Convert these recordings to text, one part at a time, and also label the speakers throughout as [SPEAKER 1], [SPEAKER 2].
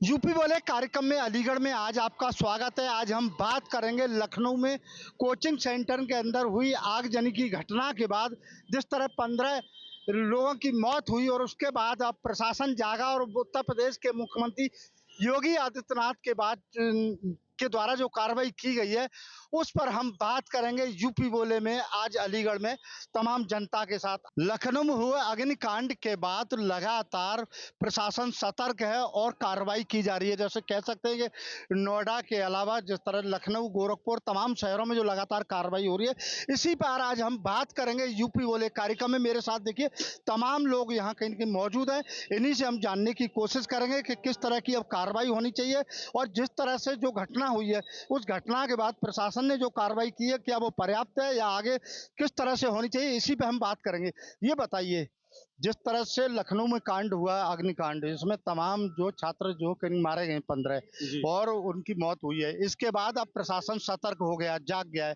[SPEAKER 1] UP बोले कार्यक्रम में अलीगढ़ में आज आपका स्वागत है। आज हम बात करेंगे लखनऊ में कोचिंग सेंटर के अंदर हुई आगजनी की घटना के बाद जिस तरह 15 लोगों की मौत हुई और उसके बाद अब प्रशासन जागा और उत्तर प्रदेश के मुख्यमंत्री योगी आदित्यनाथ के बाद के द्वारा जो कार्रवाई की गई है उस पर हम बात करेंगे। यूपी बोले में आज अलीगढ़ में तमाम जनता के साथ लखनऊ में हुए अग्निकांड के बाद लगातार प्रशासन सतर्क है और कार्रवाई की जा रही है। जैसे कह सकते हैं कि नोएडा के अलावा जिस तरह लखनऊ, गोरखपुर तमाम शहरों में जो लगातार कार्रवाई हो रही है, इसी पर आज हम बात करेंगे। यूपी बोले कार्यक्रम में मेरे साथ देखिए तमाम लोग यहाँ कहीं कहीं मौजूद हैं। इन्हीं से हम जानने की कोशिश करेंगे कि किस तरह की अब कार्रवाई होनी चाहिए और जिस तरह से जो घटना हुई है उस घटना के बाद प्रशासन ने जो कार्रवाई की है क्या वो पर्याप्त है या आगे किस तरह से होनी चाहिए, इसी पे हम बात करेंगे। ये बताइए, जिस तरह से लखनऊ में कांड हुआ, अग्निकांड, इसमें तमाम जो छात्र जो कहीं मारे गए 15 और उनकी मौत हुई है, इसके बाद अब प्रशासन सतर्क हो गया, जाग गया है,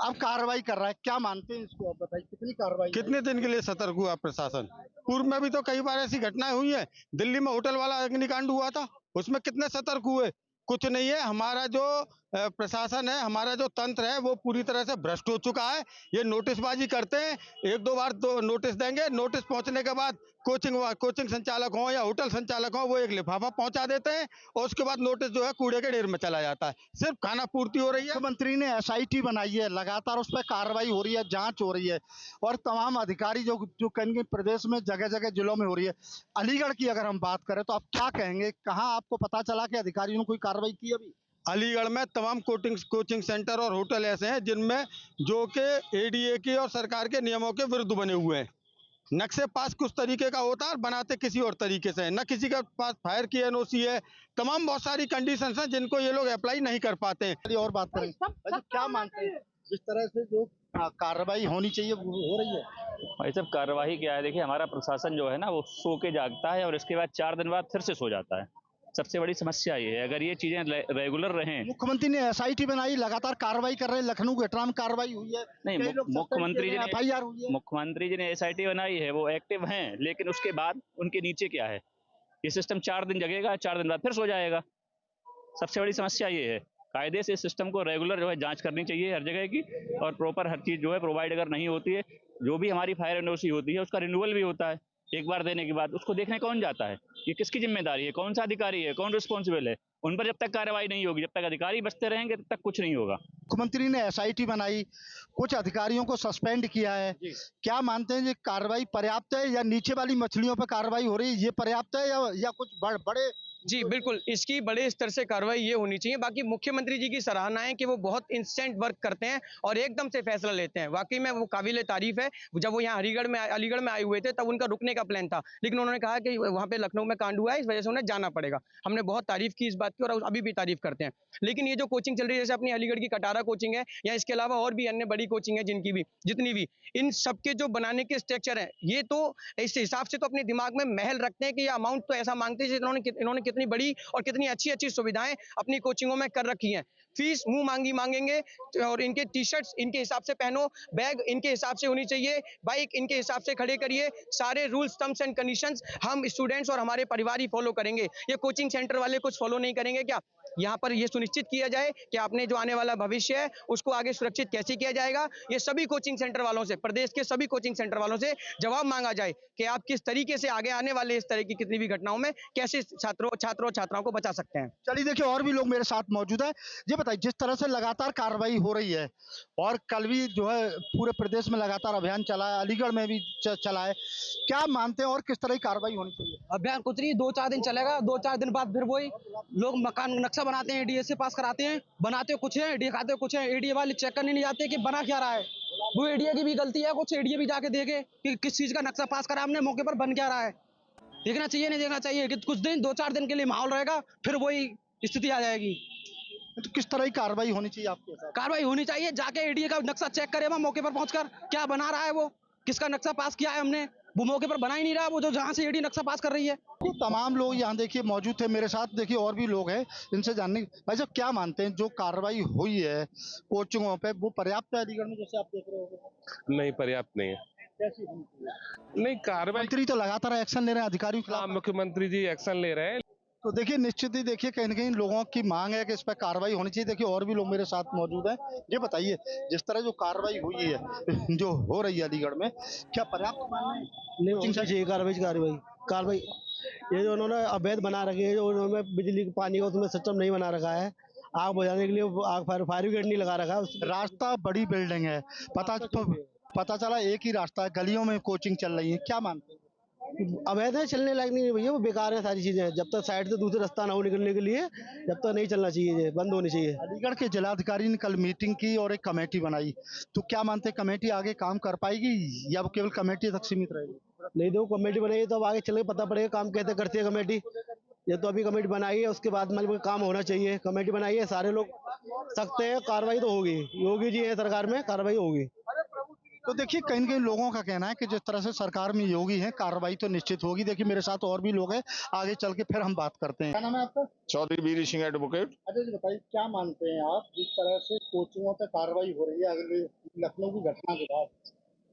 [SPEAKER 1] अब कार्रवाई कर रहा है। क्या मानते हैं इसको, आप बताइए कितनी कार्रवाई,
[SPEAKER 2] कितने दिन के लिए सतर्क हुआ प्रशासन? पूर्व में भी तो कई बार ऐसी घटनाएं हुई है। दिल्ली में होटल वाला अग्निकांड हुआ था, उसमें कितने सतर्क हुए? कुछ नहीं है। हमारा जो प्रशासन है, हमारा जो तंत्र है वो पूरी तरह से भ्रष्ट हो चुका है। ये नोटिसबाजी करते हैं, एक दो बार तो नोटिस देंगे, नोटिस पहुंचने के बाद कोचिंग संचालक हो या होटल संचालक हो वो एक लिफाफा पहुंचा देते हैं और उसके बाद नोटिस जो है कूड़े के ढेर में चला जाता है। सिर्फ खाना पूर्ति हो रही है।
[SPEAKER 1] मुख्यमंत्री ने एसआईटी बनाई है, लगातार उस पर कार्रवाई हो रही है, जांच हो रही है और तमाम अधिकारी जो जो कहीं प्रदेश में जगह जगह जिलों में हो रही है। अलीगढ़ की अगर हम बात करें तो आप क्या कहेंगे, कहाँ आपको पता चला कि अधिकारियों ने कोई कार्रवाई की? अभी
[SPEAKER 2] अलीगढ़ में तमाम कोचिंग सेंटर और होटल ऐसे हैं जिनमें जो कि एडीए के और सरकार के नियमों के विरुद्ध बने हुए हैं। नक्शे पास कुछ तरीके का होता है और बनाते किसी और तरीके से है। न किसी का पास फायर की एनओसी है। तमाम बहुत सारी कंडीशंस हैं जिनको ये लोग अप्लाई नहीं कर पाते हैं।
[SPEAKER 1] और बात करें, अच्छा क्या मानते हैं जिस तरह से जो कार्रवाई होनी चाहिए वो हो रही है?
[SPEAKER 3] भाई साहब, कार्रवाई क्या है, देखिए हमारा प्रशासन जो है ना वो सो के जागता है और इसके बाद 4 दिन बाद फिर से सो जाता है। सबसे बड़ी समस्या ये है, अगर ये चीजें रेगुलर रहें।
[SPEAKER 1] मुख्यमंत्री ने एसआईटी बनाई, लगातार कार्रवाई कर रहे हैं, लखनऊ घटना में कार्रवाई हुई है,
[SPEAKER 3] नहीं, मुख्यमंत्री जी ने एसआईटी बनाई है, वो एक्टिव हैं, लेकिन उसके बाद उनके नीचे क्या है, ये सिस्टम 4 दिन जगेगा, 4 दिन बाद फिर सो जाएगा। सबसे बड़ी समस्या ये है। कायदे से इस सिस्टम को रेगुलर जो है जांच करनी चाहिए हर जगह की, और प्रॉपर हर चीज जो है प्रोवाइड अगर नहीं होती है, जो भी हमारी फायर एनओसी होती है उसका रिन्यूअल भी होता है। एक बार देने के बाद उसको देखने कौन जाता है, ये किसकी जिम्मेदारी है, कौन सा अधिकारी है, कौन रिस्पॉन्सिबल है? उन पर जब तक कार्रवाई नहीं होगी, जब तक अधिकारी बचते रहेंगे तब तक कुछ नहीं होगा।
[SPEAKER 1] मुख्यमंत्री ने एसआईटी बनाई, कुछ अधिकारियों को सस्पेंड किया है, क्या मानते हैं ये कार्रवाई पर्याप्त है या नीचे वाली मछलियों पर कार्रवाई हो रही है ये पर्याप्त है या कुछ बड़े?
[SPEAKER 4] जी बिल्कुल, इसकी बड़े स्तर से कार्रवाई ये होनी चाहिए। बाकी मुख्यमंत्री जी की सराहना है कि वो बहुत इंस्टेंट वर्क करते हैं और एकदम से फैसला लेते हैं। वाकई में वो काबिल तारीफ है। जब वो यहाँ अलीगढ़ में आए हुए थे तब उनका रुकने का प्लान था, लेकिन उन्होंने कहा कि वहाँ पे लखनऊ में कांड हुआ है, इस वजह से उन्हें जाना पड़ेगा। हमने बहुत तारीफ की इस बात की और अभी भी तारीफ करते हैं। लेकिन ये जो कोचिंग चल रही है, जैसे अपनी अलीगढ़ की कटारा कोचिंग है या इसके अलावा और भी अन्य बड़ी कोचिंग है जितनी भी इन सबके जो बनाने के स्ट्रक्चर है, ये तो इस हिसाब से तो अपने दिमाग में महल रखते हैं कि ये अमाउंट तो ऐसा मांगते हैं इन्होंने कितनी बड़ी और कितनी अच्छी अच्छी सुविधाएं अपनी कोचिंगों में कर रखी हैं। फीस मुंह मांगी मांगेंगे और इनके टी शर्ट्स इनके हिसाब से पहनो, बैग इनके हिसाब से होनी चाहिए, बाइक इनके हिसाब से खड़े करिए। सारे रूल्स, टर्म्स एंड कंडीशंस हम स्टूडेंट्स और हमारे परिवार ही फॉलो करेंगे। ये कोचिंग सेंटर वाले कुछ फॉलो नहीं करेंगे क्या? यहाँ पर यह सुनिश्चित किया जाए कि आपने जो आने वाला भविष्य है उसको आगे सुरक्षित कैसे किया जाएगा, ये सभी कोचिंग सेंटर वालों से, प्रदेश के सभी कोचिंग सेंटर वालों से जवाब मांगा जाए कि आप किस तरीके से आगे आने वाले इस तरह की कितनी भी घटनाओं में कैसे छात्रों और छात्राओं को बचा सकते हैं।
[SPEAKER 1] चलिए देखिए और भी लोग मेरे साथ मौजूद है। ये बताइए, जिस तरह से लगातार कार्रवाई हो रही है और कल भी जो है पूरे प्रदेश में लगातार अभियान चला है, अलीगढ़ में भी चला है, क्या मानते हैं और किस तरह की कार्रवाई होनी चाहिए?
[SPEAKER 5] अभियान कुछ नहीं, 2-4 दिन चलेगा, 2-4 दिन बाद फिर वही लोग मकान नक्शा बनाते हैं, एडीए से पास कराते हैं, बनाते कुछ है, दिखाते कुछ है, एडीए वाले चेक करने नहीं जाते कि बना क्या रहा है। वो एडीए की भी गलती है, कुछ एडीए भी जाके देखे कि किस चीज का नक्शा पास करा हमने, मौके पर बन क्या रहा है। देखना चाहिए नहीं देखना चाहिए कि कुछ दिन 2-4 दिन के लिए माहौल रहेगा, फिर वही स्थिति आ जाएगी।
[SPEAKER 1] तो किस तरह की कार्रवाई होनी चाहिए आपके साथ?
[SPEAKER 5] कार्रवाई होनी चाहिए, जाके एडीए का नक्शा चेक करे वहाँ मौके पर पहुंचकर, क्या बना रहा है, वो किसका नक्शा पास किया है हमने, वो मौके पर बना ही नहीं रहा, वो जो जहाँ से एडी नक्शा पास कर रही है।
[SPEAKER 1] तो तमाम लोग यहाँ देखिए मौजूद थे मेरे साथ, देखिए और भी लोग हैं, इनसे जानने। भाई साहब क्या मानते हैं जो कार्रवाई हुई है कोचिंगों पे वो पर्याप्त है अलीगढ़ में, जैसे आप देख रहे हो?
[SPEAKER 6] नहीं, पर्याप्त नहीं है।
[SPEAKER 1] कैसी होनी चाहिए?
[SPEAKER 6] नहीं, कार्रवाई
[SPEAKER 1] मंत्री तो लगातार एक्शन ले रहे हैं अधिकारियों के खिलाफ।
[SPEAKER 6] मुख्यमंत्री जी एक्शन ले रहे हैं।
[SPEAKER 1] तो देखिए निश्चित ही देखिए कहीं न कहीं लोगों की मांग है कि इस पे कार्रवाई होनी चाहिए। देखिए और भी लोग मेरे साथ मौजूद हैं। ये बताइए जिस तरह जो कार्रवाई हुई है, जो हो रही है अलीगढ़ में, क्या पर्याप्त मानना है?
[SPEAKER 6] नहीं होनी चाहिए कार्रवाई कार्रवाई कार्रवाई। ये जो उन्होंने अवैध बना रखे हैं, जो उन्होंने बिजली पानी का उसमें सिस्टम नहीं बना रखा है, आग बुझाने के लिए वो आग फायर फायर ब्रिगेड नहीं लगा रखा है
[SPEAKER 1] रास्ता बड़ी बिल्डिंग है। पता पता चला एक ही रास्ता है, गलियों में कोचिंग चल रही है। क्या मानते हैं?
[SPEAKER 6] अवैध है, चलने लायक नहीं है भैया, वो बेकार है सारी चीजें। जब तक साइड से दूसरे रास्ता ना हो निकलने के लिए, जब तक नहीं चलना चाहिए, ये बंद होनी चाहिए।
[SPEAKER 1] अलीगढ़ के जिलाधिकारी ने कल मीटिंग की और एक कमेटी बनाई। तो क्या मानते हैं कमेटी आगे काम कर पाएगी या वो केवल कमेटी तक सीमित रहेगी?
[SPEAKER 6] नहीं तो कमेटी बनाई तो अब आगे चल के पता पड़ेगा काम कैसे करती है कमेटी। ये तो अभी कमेटी बनाई है, उसके बाद मतलब काम होना चाहिए। कमेटी बनाई है, सारे लोग सख्त हैं, कार्रवाई तो होगी। योगी जी है सरकार में, कार्रवाई होगी।
[SPEAKER 1] तो देखिए कहीं न कहीं लोगों का कहना है कि जिस तरह से सरकार में योगी है, कार्रवाई तो निश्चित होगी। देखिए मेरे साथ और भी लोग हैं, आगे चल के फिर हम बात करते हैं। क्या नाम है आपका?
[SPEAKER 7] चौधरी वीर सिंह एडवोकेट।
[SPEAKER 1] अच्छा जी बताइए क्या मानते हैं आप जिस तरह से कोचिंगों पे कार्रवाई हो रही है अगले लखनऊ की घटना के बाद,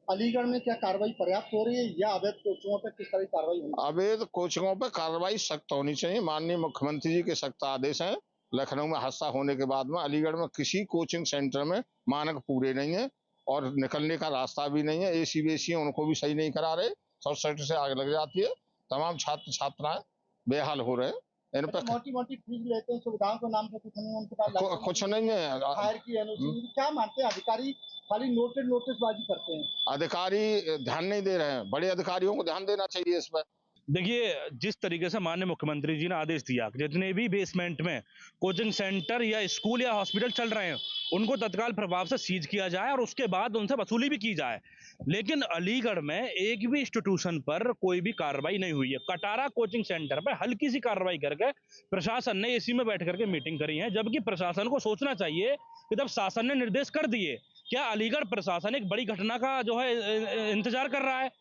[SPEAKER 1] अलीगढ़ में क्या कार्रवाई पर्याप्त हो रही है या अवैध कोचिंगों पे किस तरह की कार्रवाई होनी चाहिए?
[SPEAKER 7] अवैध कोचिंगों पर कार्रवाई सख्त होनी चाहिए। माननीय मुख्यमंत्री जी के सख्त आदेश हैं। लखनऊ में हादसा होने के बाद में अलीगढ़ में किसी कोचिंग सेंटर में मानक पूरे नहीं है और निकलने का रास्ता भी नहीं है। एसी वेसी उनको भी सही नहीं करा रहे, शॉर्ट सर्किट से आग लग जाती है। तमाम छात्र छात्राएं बेहाल हो रहे हैं। इन पर
[SPEAKER 1] मोटी मोटी फीस लेते हैं, सुविधाओं के नाम पे कुछ नहीं है उनके पास,
[SPEAKER 7] कुछ नहीं है।
[SPEAKER 1] फायर की एनओसी। क्या मानते हैं अधिकारी खाली नोटिसबाजी करते हैं?
[SPEAKER 7] अधिकारी ध्यान नहीं दे रहे हैं। बड़े अधिकारियों को ध्यान देना चाहिए इस पर।
[SPEAKER 8] देखिए जिस तरीके से माननीय मुख्यमंत्री जी ने आदेश दिया कि जितने भी बेसमेंट में कोचिंग सेंटर या स्कूल या हॉस्पिटल चल रहे हैं उनको तत्काल प्रभाव से सीज किया जाए और उसके बाद उनसे वसूली भी की जाए, लेकिन अलीगढ़ में एक भी इंस्टीट्यूशन पर कोई भी कार्रवाई नहीं हुई है। कटारा कोचिंग सेंटर पर हल्की सी कार्रवाई करके प्रशासन ने एसी में बैठ करके मीटिंग करी है, जबकि प्रशासन को सोचना चाहिए कि जब शासन ने निर्देश कर दिए, क्या अलीगढ़ प्रशासन एक बड़ी घटना का जो है इंतजार कर रहा है?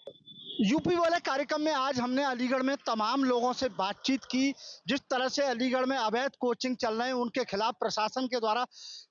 [SPEAKER 1] यूपी वाले कार्यक्रम में आज हमने अलीगढ़ में तमाम लोगों से बातचीत की। जिस तरह से अलीगढ़ में अवैध कोचिंग चल रहे हैं उनके खिलाफ प्रशासन के द्वारा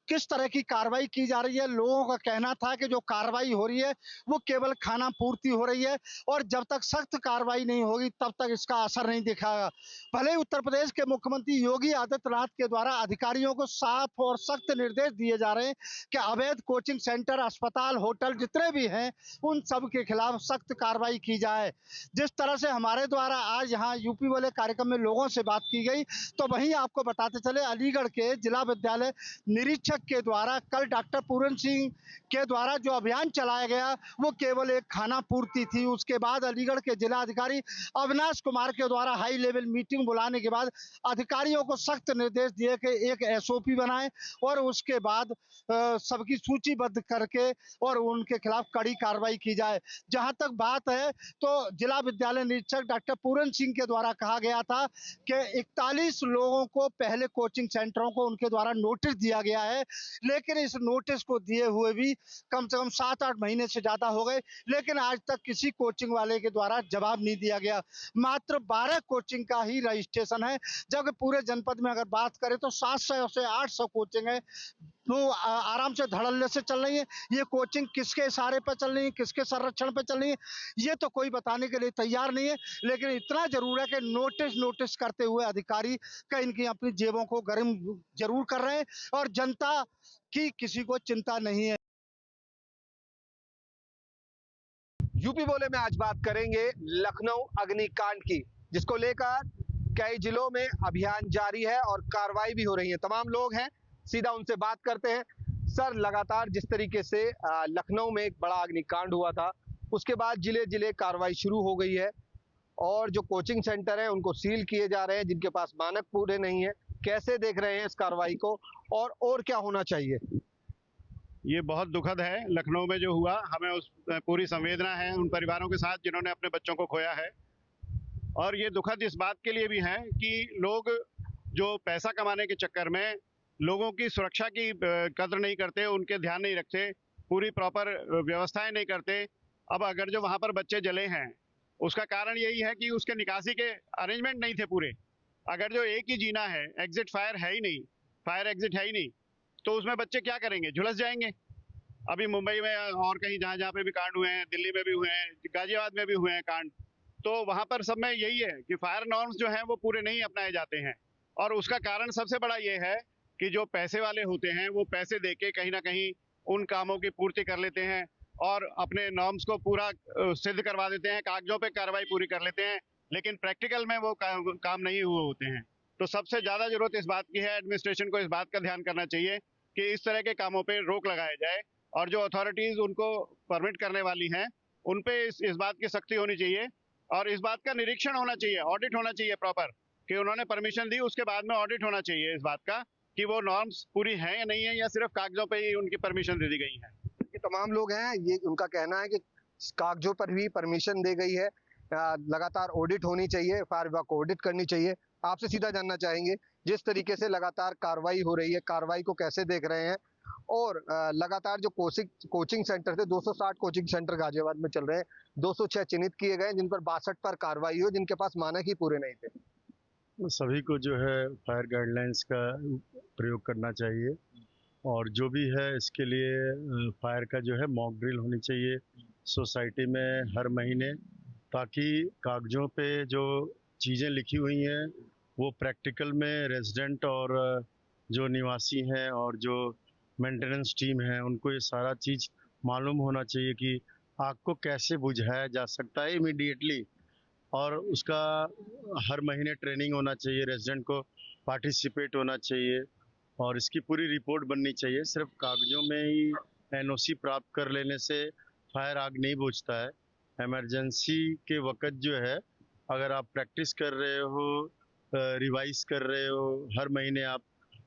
[SPEAKER 1] किस तरह की कार्रवाई की जा रही है। लोगों का कहना था कि जो कार्रवाई हो रही है वो केवल खाना पूर्ति हो रही है और जब तक सख्त कार्रवाई नहीं होगी तब तक इसका असर नहीं दिखाएगा। भले ही उत्तर प्रदेश के मुख्यमंत्री योगी आदित्यनाथ के द्वारा अधिकारियों को साफ और सख्त निर्देश दिए जा रहे हैं कि अवैध कोचिंग सेंटर, अस्पताल, होटल जितने भी हैं उन सब के खिलाफ सख्त कार्रवाई की जाए। जिस तरह से हमारे द्वारा आज यहाँ यूपी वाले कार्यक्रम में लोगों से बात की गई, तो वहीं आपको बताते चले अलीगढ़ के जिला विद्यालय निरीक्षक के द्वारा कल डॉक्टर पूरन सिंह के द्वारा जो अभियान चलाया गया वो केवल एक खाना पूर्ति थी। उसके बाद अलीगढ़ के जिला अधिकारी अविनाश कुमार के द्वारा हाई लेवल मीटिंग बुलाने के बाद अधिकारियों को सख्त निर्देश दिए कि एक एसओपी बनाएं और उसके बाद सबकी सूचीबद्ध करके और उनके खिलाफ कड़ी कार्रवाई की जाए। जहां तक बात है तो जिला विद्यालय निरीक्षक डॉक्टर पूरन सिंह के द्वारा कहा गया था कि 41 लोगों को पहले कोचिंग सेंटरों को उनके द्वारा नोटिस दिया गया है, लेकिन इस नोटिस को दिए हुए भी कम से कम 7-8 महीने से ज्यादा हो गए, लेकिन आज तक किसी कोचिंग वाले के द्वारा जवाब नहीं दिया गया। मात्र 12 कोचिंग का ही रजिस्ट्रेशन है, जबकि पूरे जनपद में अगर बात करें तो 700 से 800 कोचिंग है जो आराम से धड़ल्ले से चल रही है। ये कोचिंग किसके इशारे पर चल रही है, किसके संरक्षण पर चल रही है, ये तो कोई बताने के लिए तैयार नहीं है। लेकिन इतना जरूर है कि नोटिस करते हुए अधिकारी कहीं न कहीं अपनी जेबों को गर्म जरूर कर रहे हैं और जनता की किसी को चिंता नहीं है।
[SPEAKER 9] यूपी बोले में आज बात करेंगे लखनऊ अग्निकांड की, जिसको लेकर कई जिलों में अभियान जारी है और कार्रवाई भी हो रही है। तमाम लोग हैं, सीधा उनसे बात करते हैं। सर, लगातार जिस तरीके से लखनऊ में एक बड़ा अग्निकांड हुआ था उसके बाद जिले जिले कार्रवाई शुरू हो गई है और जो कोचिंग सेंटर है उनको सील किए जा रहे हैं जिनके पास मानक पूरे नहीं है। कैसे देख रहे हैं इस कार्रवाई को और क्या होना चाहिए?
[SPEAKER 10] ये बहुत दुखद है। लखनऊ में जो हुआ, हमें उस पूरी संवेदना है उन परिवारों के साथ जिन्होंने अपने बच्चों को खोया है। और ये दुखद इस बात के लिए भी है कि लोग जो पैसा कमाने के चक्कर में लोगों की सुरक्षा की कदर नहीं करते, उनके ध्यान नहीं रखते, पूरी प्रॉपर व्यवस्थाएं नहीं करते। अब अगर जो वहाँ पर बच्चे जले हैं उसका कारण यही है कि उसके निकासी के अरेंजमेंट नहीं थे पूरे। अगर जो एक ही जीना है, एग्जिट फायर है ही नहीं, फायर एग्जिट है ही नहीं, तो उसमें बच्चे क्या करेंगे? झुलस जाएंगे। अभी मुंबई में और कहीं जहाँ जहाँ पे भी कांड हुए हैं, दिल्ली में भी हुए हैं, गाजियाबाद में भी हुए हैं कांड, तो वहाँ पर सब में यही है कि फायर नॉर्म्स जो हैं वो पूरे नहीं अपनाए जाते हैं। और उसका कारण सबसे बड़ा ये है कि जो पैसे वाले होते हैं वो पैसे देके कहीं ना कहीं उन कामों की पूर्ति कर लेते हैं और अपने नॉर्म्स को पूरा सिद्ध करवा देते हैं, कागजों पे कार्रवाई पूरी कर लेते हैं, लेकिन प्रैक्टिकल में वो काम नहीं हुए होते हैं। तो सबसे ज़्यादा जरूरत इस बात की है, एडमिनिस्ट्रेशन को इस बात का ध्यान करना चाहिए कि इस तरह के कामों पे रोक लगाया जाए और जो अथॉरिटीज़ उनको परमिट करने वाली हैं उन पे इस बात की सख्ती होनी चाहिए और इस बात का निरीक्षण होना चाहिए, ऑडिट होना चाहिए प्रॉपर, कि उन्होंने परमिशन दी उसके बाद में ऑडिट होना चाहिए इस बात का कि वो नॉर्म्स पूरी हैं या नहीं है या सिर्फ कागजों पे ही उनकी परमिशन दे दी गई है।
[SPEAKER 9] ये तमाम लोग हैं, ये उनका कहना है कि कागजों पर भी परमिशन दी गई है, लगातार ऑडिट होनी चाहिए, फायर विभाग को ऑडिट करनी चाहिए। आपसे सीधा जानना चाहेंगे, जिस तरीके से लगातार कार्रवाई हो रही है, कार्रवाई को कैसे देख रहे हैं और लगातार जो कोचिंग सेंटर थे, 260 कोचिंग सेंटर गाजियाबाद में चल रहे हैं, 206 चिन्हित किए गए जिन पर 62 पर कार्रवाई हो, जिनके पास मानक ही पूरे नहीं थे।
[SPEAKER 11] सभी को जो है फायर गाइडलाइंस का प्रयोग करना चाहिए और जो भी है इसके लिए फायर का जो है मॉक ड्रिल होनी चाहिए सोसाइटी में हर महीने, ताकि कागजों पे जो चीज़ें लिखी हुई हैं वो प्रैक्टिकल में रेजिडेंट और जो निवासी हैं और जो मेंटेनेंस टीम है उनको ये सारा चीज़ मालूम होना चाहिए कि आग को कैसे बुझाया जा सकता है इमीडिएटली, और उसका हर महीने ट्रेनिंग होना चाहिए, रेजिडेंट को पार्टिसिपेट होना चाहिए और इसकी पूरी रिपोर्ट बननी चाहिए। सिर्फ कागजों में ही एनओसी प्राप्त कर लेने से फायर आग नहीं बुझता है। इमरजेंसी के वक्त जो है अगर आप प्रैक्टिस कर रहे हो, रिवाइज कर रहे हो, हर महीने आप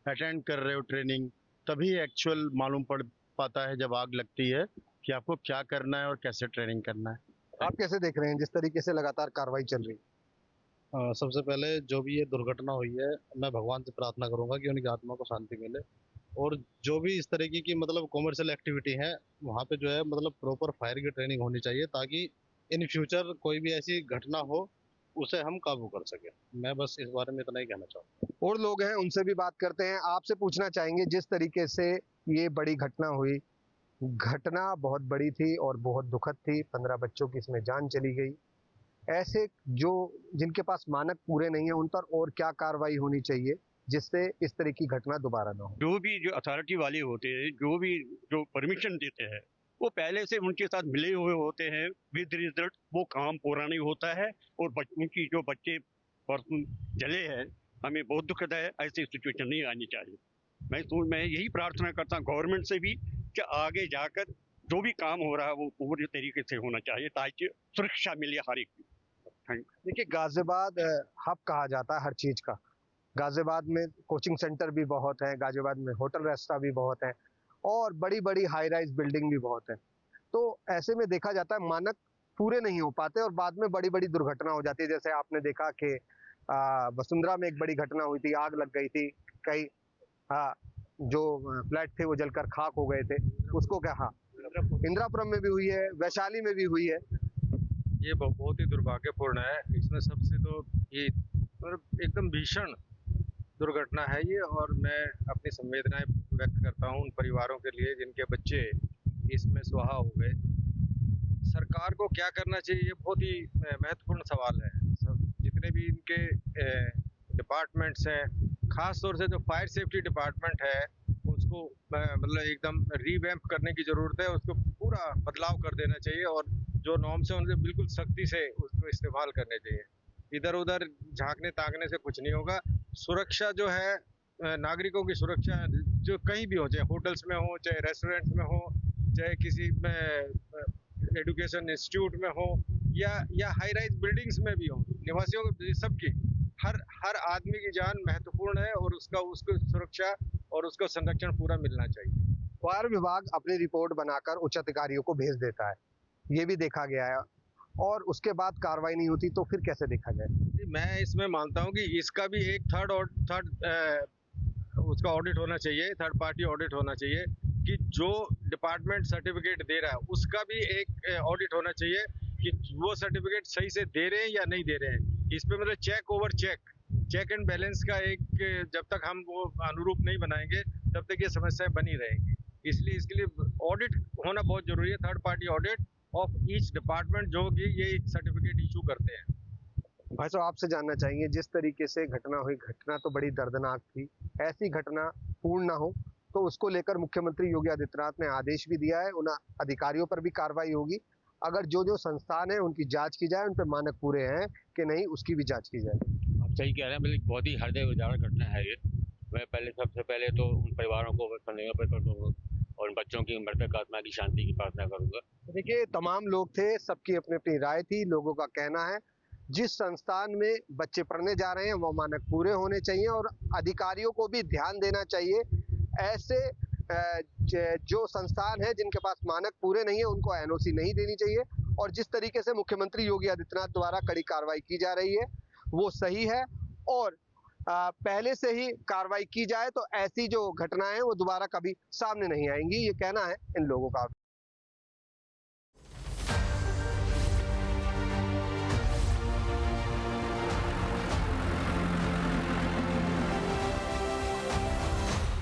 [SPEAKER 11] अटेंड कर रहे हो ट्रेनिंग, तभी एक्चुअल मालूम पड़ पाता है जब आग लगती है कि आपको क्या करना है और कैसे ट्रेनिंग करना है।
[SPEAKER 9] आप कैसे देख रहे हैं जिस तरीके से लगातार कार्रवाई चल रही है?
[SPEAKER 11] सबसे पहले जो भी ये दुर्घटना हुई है मैं भगवान से प्रार्थना करूंगा कि उनकी आत्मा को शांति मिले, और जो भी इस तरीके की मतलब कॉमर्शियल एक्टिविटी है वहाँ पे जो है मतलब प्रॉपर फायर की ट्रेनिंग होनी चाहिए ताकि इन फ्यूचर कोई भी ऐसी घटना हो उसे हम काबू कर सके। मैं बस इस बारे में इतना ही कहना चाहूँगा।
[SPEAKER 9] और लोग हैं उनसे भी बात करते हैं। आपसे पूछना चाहेंगे, जिस तरीके से ये बड़ी घटना हुई, घटना बहुत बड़ी थी और बहुत दुखद थी, 15 बच्चों की इसमें जान चली गई। ऐसे जो जिनके पास मानक पूरे नहीं है उन पर और क्या कार्रवाई होनी चाहिए जिससे इस तरह की घटना दोबारा ना हो?
[SPEAKER 12] जो भी जो अथॉरिटी वाले होते हैं, जो भी जो परमिशन देते हैं, वो पहले से उनके साथ मिले हुए होते हैं, विद रिजल्ट वो काम पूरा नहीं होता है और उनकी जो बच्चे पर्सन जले हैं, हमें बहुत दुखद है। ऐसी सिचुएशन नहीं आनी चाहिए। मैं यही प्रार्थना करता हूँ गवर्नमेंट से भी कि आगे जाकर जो भी काम हो रहा है वो पूरे तरीके से होना चाहिए ताकि सुरक्षा मिले हर एक की।
[SPEAKER 9] देखिए, गाजियाबाद हब कहा जाता है हर चीज का। गाजियाबाद में कोचिंग सेंटर भी बहुत हैं, गाजियाबाद में होटल रेस्टोरेंट भी बहुत हैं और बड़ी बड़ी हाई राइज बिल्डिंग भी बहुत है। तो ऐसे में देखा जाता है मानक पूरे नहीं हो पाते और बाद में बड़ी बड़ी दुर्घटना हो जाती है। जैसे आपने देखा कि वसुंधरा में एक बड़ी घटना हुई थी, आग लग गई थी, कई जो फ्लैट थे वो जलकर खाक हो गए थे। उसको क्या, हाँ, इंदिरापुरम में भी हुई है, वैशाली में भी हुई है।
[SPEAKER 13] ये बहुत ही दुर्भाग्यपूर्ण है। इसमें सबसे तो ये एकदम भीषण दुर्घटना है ये, और मैं अपनी संवेदनाएं व्यक्त करता हूं उन परिवारों के लिए जिनके बच्चे इसमें सुहा हो गए। सरकार को क्या करना चाहिए, ये बहुत ही महत्वपूर्ण सवाल है। सब जितने भी इनके डिपार्टमेंट्स हैं, खास तौर से जो फायर सेफ्टी डिपार्टमेंट है उसको मतलब एकदम रीवैम्प करने की ज़रूरत है। उसको पूरा बदलाव कर देना चाहिए और जो नॉर्म्स है उनसे बिल्कुल सख्ती से उसको इस्तेमाल करने चाहिए। इधर उधर झांकने ताकने से कुछ नहीं होगा। सुरक्षा जो है, नागरिकों की सुरक्षा जो कहीं भी हो, चाहे होटल्स में हो, चाहे रेस्टोरेंट्स में हो, चाहे किसी एजुकेशन इंस्टीट्यूट में हो या हाई राइज बिल्डिंग्स में भी हो, निवासियों की सबकी हर आदमी की जान महत्वपूर्ण है और उसको सुरक्षा और उसको संरक्षण पूरा मिलना चाहिए।
[SPEAKER 9] फायर विभाग अपनी रिपोर्ट बनाकर उच्च अधिकारियों को भेज देता है, ये भी देखा गया है, और उसके बाद कार्रवाई नहीं होती तो फिर कैसे देखा जाए?
[SPEAKER 13] मैं इसमें मानता हूं कि इसका भी एक थर्ड उसका ऑडिट होना चाहिए, थर्ड पार्टी ऑडिट होना चाहिए कि जो डिपार्टमेंट सर्टिफिकेट दे रहा है उसका भी एक ऑडिट होना चाहिए कि वो सर्टिफिकेट सही से दे रहे हैं या नहीं दे रहे हैं। इस पे मतलब चेक एंड बैलेंस का एक, जब तक हम वो अनुरूप नहीं बनाएंगे तब तक ये समस्याएं बनी रहेंगी। इसलिए इसके लिए ऑडिट होना बहुत जरूरी है, third party audit, of each department जो कि ये सर्टिफिकेट इशू करते हैं।
[SPEAKER 9] भाई साहब आपसे जानना चाहेंगे, जिस तरीके से घटना हुई, घटना तो बड़ी दर्दनाक थी, ऐसी घटना पूर्ण ना हो तो उसको लेकर मुख्यमंत्री योगी आदित्यनाथ ने आदेश भी दिया है, उन अधिकारियों पर भी कार्रवाई होगी। अगर जो जो संस्थान है उनकी जांच की जाए, उन पर मानक पूरे हैं कि नहीं उसकी भी जांच की जाए।
[SPEAKER 14] आप सही कह रहे हैं, बिल्कुल बहुत ही हृदय विदारक घटना है ये। मैं सबसे पहले तो उन परिवारों को और बच्चों की मृतक आत्मा की शांति की प्रार्थना करूंगा।
[SPEAKER 9] देखिए तमाम लोग थे, सबकी अपनी अपनी राय थी। लोगों का कहना है जिस संस्थान में बच्चे पढ़ने जा रहे हैं वो मानक पूरे होने चाहिए और अधिकारियों को भी ध्यान देना चाहिए। ऐसे जो संस्थान है जिनके पास मानक पूरे नहीं है उनको एनओसी नहीं देनी चाहिए और जिस तरीके से मुख्यमंत्री योगी आदित्यनाथ द्वारा कड़ी कार्रवाई की जा रही है वो सही है और पहले से ही कार्रवाई की जाए तो ऐसी जो घटनाएं वो दोबारा कभी सामने नहीं आएंगी, ये कहना है इन लोगों का।